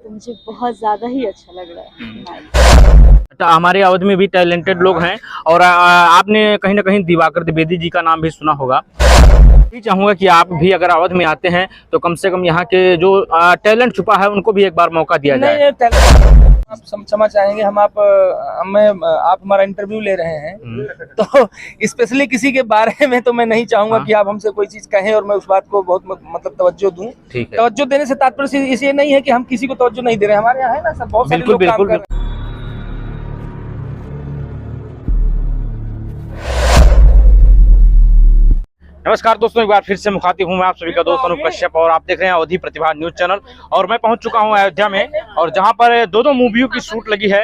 तो मुझे बहुत ज़्यादा ही अच्छा लग रहा है। तो हमारे अवध में भी टैलेंटेड लोग हैं और आपने कहीं ना कहीं दिवाकर द्विवेदी जी का नाम भी सुना होगा। यही चाहूँगा कि आप भी अगर अवध में आते हैं तो कम से कम यहाँ के जो टैलेंट छुपा है उनको भी एक बार मौका दिया जाए। आप क्षमा चाहेंगे आप हमारा इंटरव्यू ले रहे हैं तो स्पेशली किसी के बारे में तो मैं नहीं चाहूंगा कि आप हमसे कोई चीज कहें और मैं उस बात को बहुत मतलब तवज्जो दूं। तवज्जो देने से तात्पर्य इसे नहीं है कि हम किसी को तवज्जो नहीं दे रहे हैं। हमारे यहाँ है ना सब बहुत सारे लोग काम कर रहे हैं। नमस्कार दोस्तों, एक बार फिर से मुखातिब हूं मैं आप सभी का दोस्त अनूप कश्यप और आप देख रहे हैं अवधी प्रतिभा न्यूज चैनल। और मैं पहुंच चुका हूं अयोध्या में और जहां पर दो मूवियों की शूट लगी है।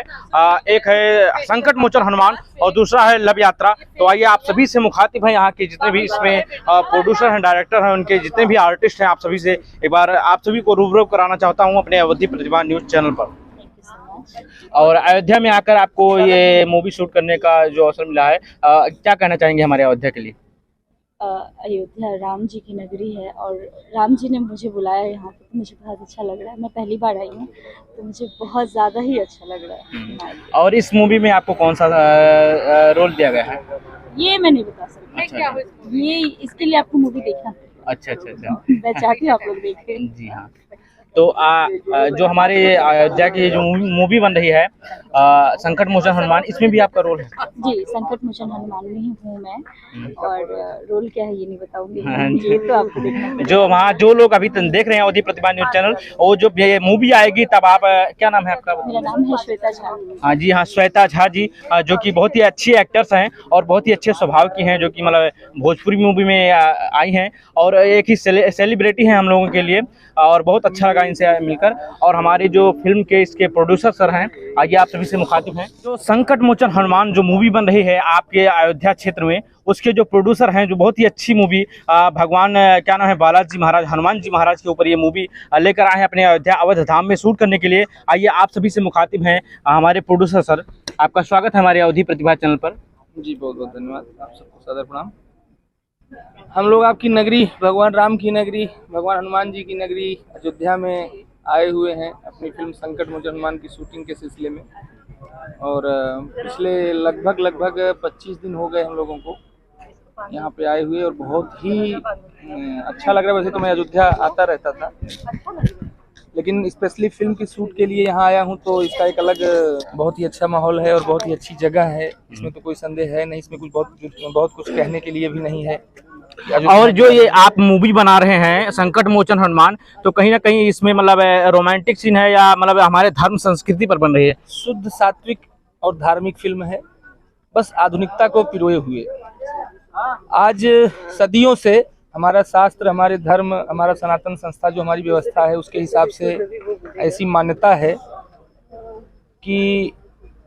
एक है संकट मोचन हनुमान और दूसरा है लव यात्रा। तो आइए आप सभी से मुखातिब हैं, यहाँ के जितने भी इसमें प्रोड्यूसर हैं, डायरेक्टर हैं, उनके जितने भी आर्टिस्ट हैं, आप सभी से एक बार आप सभी को रूबरू कराना चाहता हूँ अपने अवधी प्रतिभा न्यूज चैनल पर। और अयोध्या में आकर आपको ये मूवी शूट करने का जो अवसर मिला है, क्या कहना चाहेंगे हमारे अयोध्या के लिए? अयोध्या राम जी की नगरी है और राम जी ने मुझे बुलाया यहाँ पे तो मुझे बहुत अच्छा लग रहा है। मैं पहली बार आई हूँ तो मुझे बहुत ज़्यादा ही अच्छा लग रहा है। और इस मूवी में आपको कौन सा रोल दिया गया है? ये मैं नहीं बता सकती। अच्छा। ये इसके लिए आपको मूवी देखना पड़ेगा। अच्छा। मैं चाहती हूँ आप लोग देखें। जी हाँ। तो जो हमारे अयोध्या की जो मूवी बन रही है संकट मोचन हनुमान, इसमें भी आपका रोल है? जी, संकट मोचन हनुमान में ही हूँ मैं। और रोल क्या है ये नहीं बताऊंगी, ये तो आपको देखना। जो वहाँ जो लोग अभी देख रहे हैं अवधी प्रतिभा न्यूज चैनल, वो जो ये मूवी आएगी तब आप, क्या नाम है आपका? मेरा नाम है श्वेता झा। हाँ जी हाँ, श्वेता झा जी, जो कि बहुत ही अच्छी एक्टर्स हैं और बहुत ही अच्छे स्वभाव की हैं, जो कि मतलब भोजपुरी मूवी में आई हैं और एक ही सेलिब्रिटी हैं हम लोगों के लिए। और बहुत अच्छा लगा इनसे मिलकर। और हमारी जो फिल्म के इसके प्रोड्यूसर सर हैं, आइए आप सभी से मुखातिब हैं। जो संकट मोचन हनुमान जो मूवी बन रही है आपके अयोध्या क्षेत्र में, उसके जो प्रोड्यूसर हैं, जो बहुत ही अच्छी मूवी भगवान क्या नाम है, बालाजी महाराज, हनुमान जी महाराज के ऊपर ये मूवी लेकर आए हैं अपने अयोध्या अवध धाम में शूट करने के लिए। आइए आप सभी से मुखातिब हैं हमारे प्रोड्यूसर सर। आपका स्वागत है हमारे अवधी प्रतिभा चैनल पर। जी बहुत बहुत धन्यवाद, आप सबको सादर प्रणाम। हम लोग आपकी नगरी, भगवान राम की नगरी, भगवान हनुमान जी की नगरी अयोध्या में आए हुए हैं अपनी फिल्म संकट मोचन हनुमान की शूटिंग के सिलसिले में। और पिछले लगभग 25 दिन हो गए हम लोगों को यहाँ पे आए हुए और बहुत ही अच्छा लग रहा है। वैसे तो मैं अयोध्या आता रहता था, लेकिन स्पेशली फिल्म की शूट के लिए यहाँ आया हूँ तो इसका एक अलग बहुत ही अच्छा माहौल है और बहुत ही अच्छी जगह है। इसमें तो कोई संदेह है नहीं, इसमें कुछ बहुत कुछ कहने के लिए भी नहीं है। और जो ये आप मूवी बना रहे हैं संकट मोचन हनुमान, तो कहीं ना कहीं इसमें मतलब रोमांटिक सीन है या मतलब हमारे धर्म संस्कृति पर बन रही है? शुद्ध सात्विक और धार्मिक फिल्म है, बस आधुनिकता को पिरोए हुए। आज सदियों से हमारा शास्त्र, हमारे धर्म, हमारा सनातन संस्था जो हमारी व्यवस्था है उसके हिसाब से ऐसी मान्यता है कि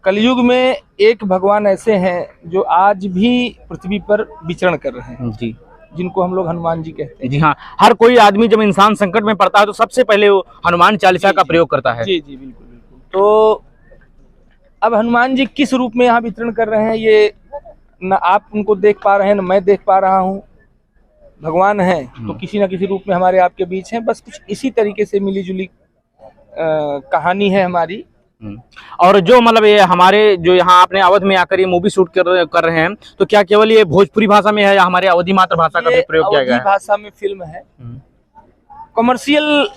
कलयुग में एक भगवान ऐसे हैं जो आज भी पृथ्वी पर विचरण कर रहे हैं जी, जिनको हम लोग हनुमान जी कहते हैं। जी हाँ, हर कोई आदमी जब इंसान संकट में पड़ता है तो सबसे पहले वो हनुमान चालीसा का प्रयोग करता है। जी बिल्कुल। तो अब हनुमान जी किस रूप में यहाँ विचरण कर रहे हैं ये न आप उनको देख पा रहे हैं न मैं देख पा रहा हूँ। भगवान है तो किसी न किसी रूप में हमारे आपके बीच हैं। बस कुछ इसी तरीके से मिली जुली कहानी है हमारी। और जो मतलब ये हमारे जो यहाँ आपने अवध में आकर ये मूवी शूट कर रहे हैं, तो क्या केवल ये भोजपुरी भाषा में है या हमारे अवधी मातृभाषा का भी प्रयोग किया गया है? अवधी भाषा में फिल्म है। कमर्शियल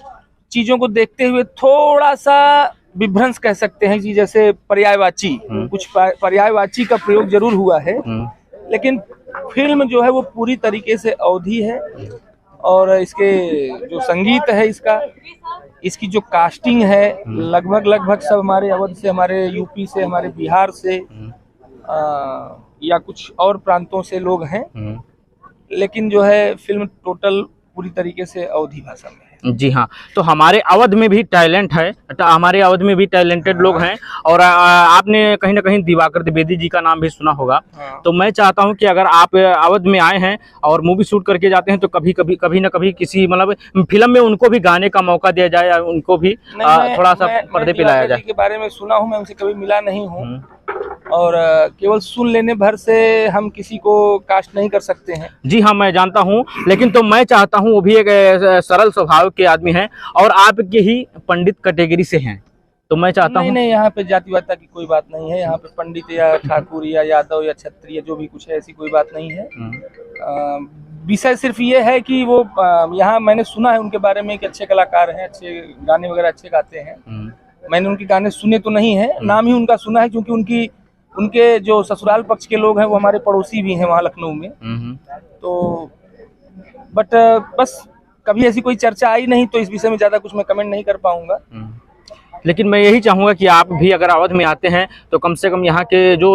चीजों को देखते हुए थोड़ा सा विभ्रंश कह सकते हैं जी, जैसे पर्यायवाची, कुछ पर्यायवाची का प्रयोग जरूर हुआ है, लेकिन फिल्म जो है वो पूरी तरीके से अवधी है। और इसके जो संगीत है, इसकी जो कास्टिंग है, लगभग सब हमारे अवध से, हमारे यूपी से, हमारे बिहार से या कुछ और प्रांतों से लोग हैं, लेकिन जो है फिल्म टोटल पूरी तरीके से अवधी भाषा में है। जी हाँ, तो हमारे अवध में भी टैलेंट है, हमारे अवध में भी टैलेंटेड लोग हैं और आपने कहीं ना कहीं दिवाकर द्विवेदी जी का नाम भी सुना होगा। तो मैं चाहता हूं कि अगर आप अवध में आए हैं और मूवी शूट करके जाते हैं तो कभी ना कभी किसी मतलब फिल्म में उनको भी गाने का मौका दिया जाए या उनको भी थोड़ा सा पर्दे पे लाया जाए। के बारे में सुना हूँ, मैं उनसे कभी मिला नहीं हूँ, और केवल सुन लेने भर से हम किसी को कास्ट नहीं कर सकते हैं। जी हाँ, मैं जानता हूँ, लेकिन तो मैं चाहता हूँ, वो भी एक सरल स्वभाव के आदमी हैं और आपके ही पंडित कैटेगरी से हैं, तो मैं चाहता हूँ नहीं, यहाँ पे जातिवादिता की कोई बात नहीं है। यहाँ पे पंडित या ठाकुर या यादव या क्षत्रिय जो भी कुछ है, ऐसी कोई बात नहीं है। विषय सिर्फ ये है कि वो यहाँ मैंने सुना है उनके बारे में कि अच्छे कलाकार हैं, अच्छे गाने वगैरह अच्छे गाते हैं। मैंने उनके गाने सुने तो नहीं है, नाम ही उनका सुना है, क्योंकि उनके जो ससुराल पक्ष के लोग हैं वो हमारे पड़ोसी भी हैं वहाँ लखनऊ में। तो बट बस कभी ऐसी कोई चर्चा आई नहीं, तो इस विषय में ज्यादा कुछ मैं कमेंट नहीं कर पाऊंगा। लेकिन मैं यही चाहूंगा कि आप भी अगर अवध में आते हैं तो कम से कम यहाँ के जो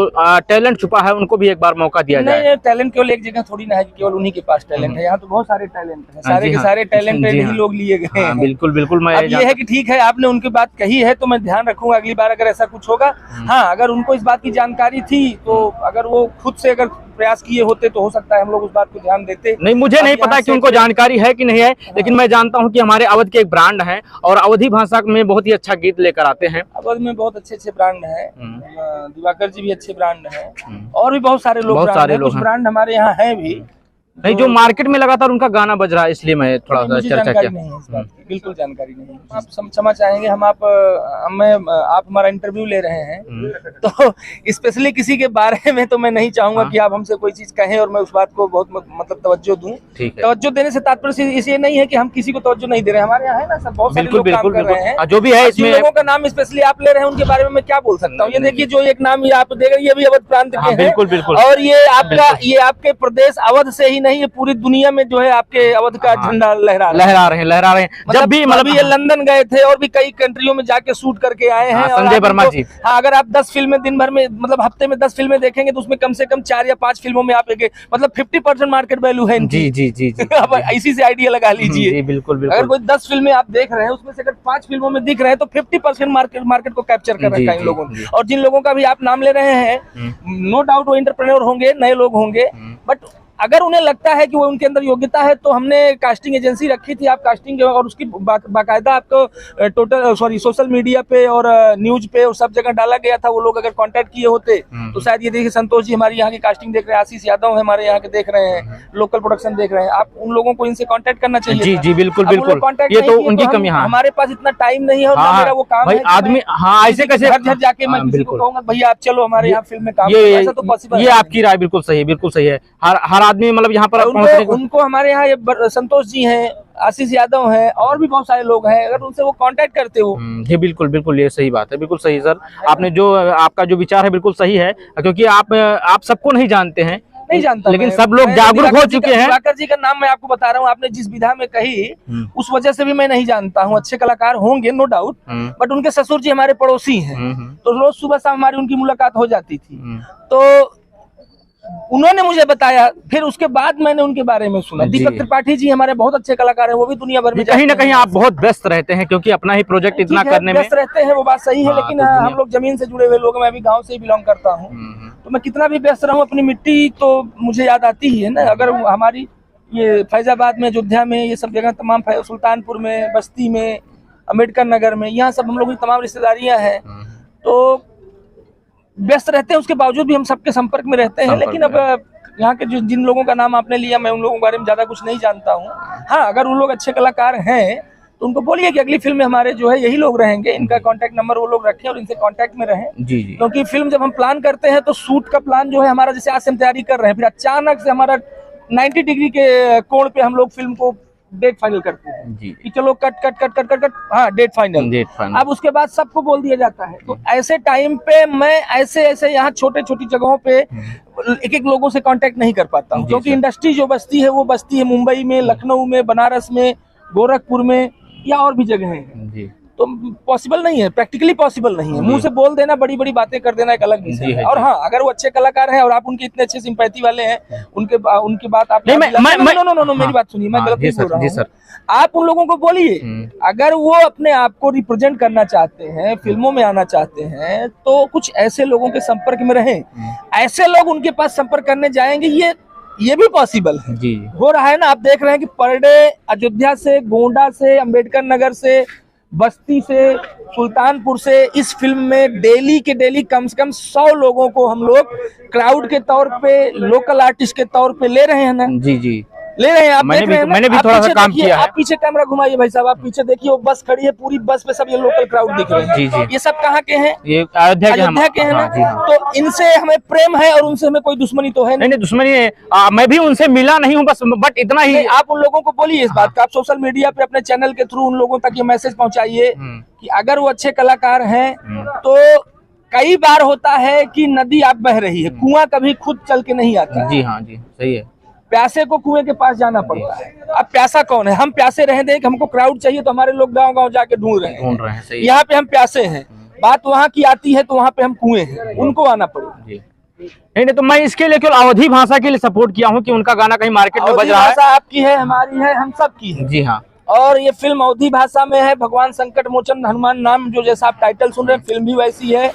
टैलेंट छुपा है उनको भी एक बार मौका दिया जाए। नहीं, टैलेंट केवल एक जगह थोड़ी ना है कि केवल उन्हीं के पास टैलेंट है। यहाँ तो बहुत सारे टैलेंट हैं, सारे के सारे टैलेंट ही लोग लिए गए हैं। बिल्कुल बिल्कुल। मैं अब ये है कि ठीक है, आपने उनकी बात कही है तो मैं ध्यान रखूंगा अगली बार अगर ऐसा कुछ होगा। हाँ, अगर उनको इस बात की जानकारी थी तो अगर वो खुद से अगर प्रयास किए होते तो हो सकता है हम लोग उस बात को ध्यान देते। नहीं, मुझे नहीं पता कि उनको जानकारी है कि नहीं है, लेकिन मैं जानता हूं कि हमारे अवध के एक ब्रांड है और अवधी भाषा में बहुत ही अच्छा गीत लेकर आते हैं। अवध में बहुत अच्छे ब्रांड हैं, दिवाकर जी भी अच्छे ब्रांड हैं और भी बहुत सारे लोग कुछ ब्रांड हमारे यहाँ हैं भी। नहीं, जो मार्केट में लगातार उनका गाना बज रहा है, इसलिए मैं थोड़ा सा चर्चा किया। नहीं है इस बात की, बिल्कुल जानकारी नहीं है। आप क्षमा चाहेंगे, आप हमारा इंटरव्यू ले रहे हैं तो स्पेशली किसी के बारे में तो मैं नहीं चाहूंगा कि आप हमसे कोई चीज कहें और मैं उस बात को बहुत मतलब तवज्जो दूं। तवज्जो देने से तात्पर्य ये नहीं है कि हम किसी को तवज्जो नहीं दे रहे हैं। हमारे यहाँ है ना सब बहुत सारे लोग काम कर रहे हैं, जो भी है इसमें लोगों का नाम स्पेशली आप ले रहे हैं उनके बारे में मैं क्या बोल सकता हूँ। ये देखिए, जो एक नाम आप देख रहे हैं ये भी अवध प्रांत के हैं। बिल्कुल। और ये आपके प्रदेश अवध से ही नहीं, ये पूरी दुनिया में जो है आपके अवध का झंडा लहरा रहे हैं। जब भी मतलब ये लंदन गए थे और भी कई कंट्रियों में जाके शूट करके आए हैं। संजय वर्मा जी। हाँ, अगर आप 10 फिल्में दिन भर में मतलब हफ्ते में 10 फिल्में देखेंगे तो उसमें कम से कम 4 या 5 फिल्मों में आप मतलब 50% मार्केट वैल्यू है। जी। अब इसी से आइडिया लगा लीजिए। बिल्कुल। अगर कोई 10 फिल्में आप देख रहे हैं उसमें से अगर 5 फिल्मों में दिख रहे हैं तो 50% मार्केट को कैप्चर कर रखा है इन लोगों ने। और जिन लोगों का भी आप नाम ले रहे हैं, नो डाउट वो एंटरप्रेन्योर होंगे, नए लोग होंगे, बट अगर उन्हें लगता है कि वो उनके अंदर योग्यता है तो हमने कास्टिंग एजेंसी रखी थी। आप कास्टिंग और उसकी बाकायदा आपको सोशल मीडिया पे और न्यूज पे और सब जगह डाला गया था। वो लोग अगर कांटेक्ट किए होते तो शायद ये देखिए, संतोष जी हमारे यहाँ की कास्टिंग देख रहे हैं, आशीष यादव हमारे यहाँ के देख रहे हैं, लोकल प्रोडक्शन देख रहे हैं, आप उन लोगों को इनसे कांटेक्ट करना चाहिए। जी बिल्कुल। ये तो उनकी कमी है, हमारे पास इतना टाइम नहीं है और मेरा वो काम है आदमी। हाँ, ऐसे कैसे घर जाके मैं किसी को कहूंगा भैया आप चलो हमारे यहाँ फिल्म में काम, ऐसा तो पॉसिबल। ये आपकी राय बिल्कुल सही है। हर आदमी मतलब यहाँ पर उनको हमारे यहाँ ये संतोष जी हैं, आशीष यादव हैं और भी बहुत सारे लोग हैं, अगर उनसे वो कांटेक्ट करते हो। जी बिल्कुल, ये सही बात है, बिल्कुल सही सर। आपने जो आपका जो विचार है बिल्कुल सही है, क्योंकि आप सबको नहीं जानते हैं, नहीं जानता, लेकिन सब लोग जागरूक हो चुके हैं। दिवाकर जी का नाम मैं आपको बता रहा हूँ, आपने जिस विधा में कही उस वजह से भी मैं नहीं जानता हूँ। अच्छे कलाकार होंगे नो डाउट, बट उनके ससुर जी हमारे पड़ोसी हैं, तो रोज सुबह शाम हमारी उनकी मुलाकात हो जाती थी। तो उन्होंने मुझे बताया, फिर उसके बाद मैंने उनके बारे में सुना। दीपक त्रिपाठी जी हमारे बहुत अच्छे कलाकार हैं, वो भी दुनिया भर में कहीं ना कहीं आप बहुत व्यस्त रहते हैं, क्योंकि अपना ही प्रोजेक्ट इतना करने में व्यस्त रहते हैं, वो बात सही है। लेकिन हम लोग जमीन से जुड़े हुए लोग, मैं भी गांव से ही बिलोंग करता हूँ, तो मैं कितना भी व्यस्त रहूं अपनी मिट्टी तो मुझे याद आती ही है ना। अगर हमारी ये फैजाबाद में, अयोध्या में, ये सब जगह तमाम, सुल्तानपुर में, बस्ती में, अम्बेडकर नगर में, यहाँ सब हम लोग की तमाम रिश्तेदारियां हैं, तो व्यस्त रहते हैं। उसके बावजूद भी हम सबके संपर्क में रहते हैं। लेकिन अब यहाँ के जिन लोगों का नाम आपने लिया, मैं उन लोगों के बारे में ज्यादा कुछ नहीं जानता हूँ। हाँ, अगर उन लोग अच्छे कलाकार हैं तो उनको बोलिए कि अगली फिल्म में हमारे जो है यही लोग रहेंगे, इनका कांटेक्ट नंबर वो लोग रखें और इनसे कांटेक्ट में रहें। जी। क्योंकि फिल्म जब हम प्लान करते हैं तो शूट का प्लान जो है हमारा, जैसे आज से हम तैयारी कर रहे हैं, फिर अचानक से हमारा 90 डिग्री के कोण पे हम लोग फिल्म को डेट फाइनल करते हैं कि चलो कट, हाँ डेट फाइनल। अब उसके बाद सबको बोल दिया जाता है। तो ऐसे टाइम पे मैं ऐसे यहाँ छोटी जगहों पे एक लोगों से कांटेक्ट नहीं कर पाता हूँ, क्योंकि इंडस्ट्री जो बस्ती है वो बस्ती है मुंबई में, लखनऊ में, बनारस में, गोरखपुर में या और भी जगह है। तो पॉसिबल नहीं है, प्रैक्टिकली पॉसिबल नहीं है। मुंह से बोल देना, बड़ी बड़ी बातें कर देना एक अलग विषय है। और हाँ, अगर वो अच्छे कलाकार हैं और आप उनके इतने अच्छे सिंपैथी वाले हैं, उनकी बात आप नो, मेरी बात सुनिए, मैं गलत नहीं बोल रहा हूँ। आप उन लोगों को बोलिए, अगर वो अपने आप को रिप्रेजेंट करना चाहते हैं, फिल्मों में आना चाहते हैं, तो कुछ ऐसे लोगों के संपर्क में रहें। ऐसे लोग उनके पास संपर्क करने जाएंगे, ये भी पॉसिबल है। हो रहा है ना, आप देख रहे हैं कि पर डे अयोध्या से, गोंडा से, अम्बेडकर नगर से, बस्ती से, सुल्तानपुर से इस फिल्म में डेली के डेली कम से कम 100 लोगों को हम लोग क्राउड के तौर पे, लोकल आर्टिस्ट के तौर पे ले रहे हैं ना। जी जी, ले रहे हैं आप, मैंने देख रहे हैं ना? मैंने भी आप थोड़ा सा पीछे काम देखिए, किया है। आप पीछे कैमरा घुमाइए भाई साहब, आप पीछे देखिए वो बस खड़ी है, पूरी बस पे सब ये लोकल क्राउड दिख रहे हैं। जी जी, ये सब कहाँ के हैं? ये अयोध्या के हैं ना। हाँ, जी हाँ। तो इनसे हमें प्रेम है और उनसे हमें कोई दुश्मनी तो है नहीं नहीं, दुश्मनी है। मैं भी उनसे मिला नहीं हूँ, बस बट इतना ही। नहीं, आप उन लोगों को बोलिए इस बात का, आप सोशल मीडिया पे अपने चैनल के थ्रू उन लोगों तक ये मैसेज पहुंचाइए कि अगर वो अच्छे कलाकार हैं तो कई बार होता है कि नदी आप बह रही है, कुआं कभी खुद चल के नहीं आता। जी हाँ जी, सही है। प्यासे को कुएं के पास जाना पड़ता है। अब प्यासा कौन है? हम प्यासे रहे दें कि हमको क्राउड चाहिए तो हमारे लोग गांव गांव जाके ढूंढ रहे हैं। सही है। यहाँ पे हम प्यासे हैं, बात वहाँ की आती है तो वहाँ पे हम कुएं हैं, उनको आना पड़ेगा। जी नहीं नहीं, तो मैं इसके लिए केवल अवधी भाषा के लिए सपोर्ट किया हूँ कि उनका गाना कहीं मार्केट में बज रहा है। भाषा आपकी है, हमारी है, हम सब की है। जी हाँ। और ये फिल्म अवधी भाषा में है। भगवान संकट मोचन हनुमान नाम, जो जैसा आप टाइटल सुन रहे हैं, फिल्म भी वैसी है।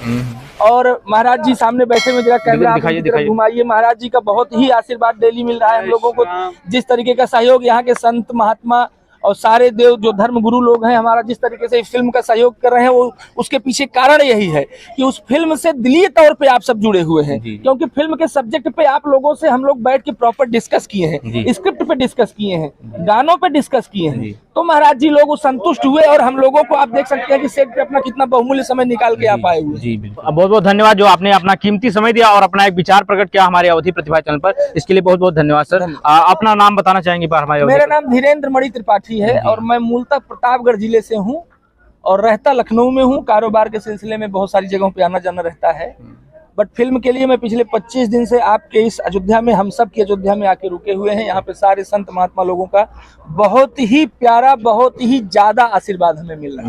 और महाराज जी सामने बैठे हुए, जरा कैमरा आप घुमाइए। महाराज जी का बहुत ही आशीर्वाद डेली मिल रहा है हम लोगों को। जिस तरीके का सहयोग यहाँ के संत महात्मा और सारे देव जो धर्म गुरु लोग हैं हमारा, जिस तरीके से इस फिल्म का सहयोग कर रहे हैं, वो उसके पीछे कारण यही है कि उस फिल्म से दिली तौर पे आप सब जुड़े हुए हैं। क्योंकि फिल्म के सब्जेक्ट पे आप लोगों से हम लोग बैठ के प्रॉपर डिस्कस किए हैं, स्क्रिप्ट पे डिस्कस किए हैं, गानों पे डिस्कस किए हैं। तो महाराज जी लोग संतुष्ट हुए और हम लोगों को आप देख सकते हैं कि सेट पे अपना कितना बहुमूल्य समय निकाल के आप आए हुए। जी बिल्कुल, बहुत बहुत धन्यवाद जो आपने अपना कीमती समय दिया और अपना एक विचार प्रकट किया हमारे अवधी प्रतिभा चैनल पर। इसके लिए बहुत बहुत धन्यवाद सर। अपना नाम बताना चाहेंगे पर हमारे? मेरा नाम धीरेन्द्र मणि त्रिपाठी है और मैं मूलतः प्रतापगढ़ जिले से हूँ और रहता लखनऊ में हूँ। कारोबार के सिलसिले में बहुत सारी जगहों पे आना जाना रहता है, बट फिल्म के लिए मैं पिछले 25 दिन से आपके इस अयोध्या में, हम सब की अयोध्या में आके रुके हुए हैं। यहाँ पे सारे संत महात्मा लोगों का बहुत ही प्यारा, बहुत ही ज्यादा आशीर्वाद हमें मिल रहा है।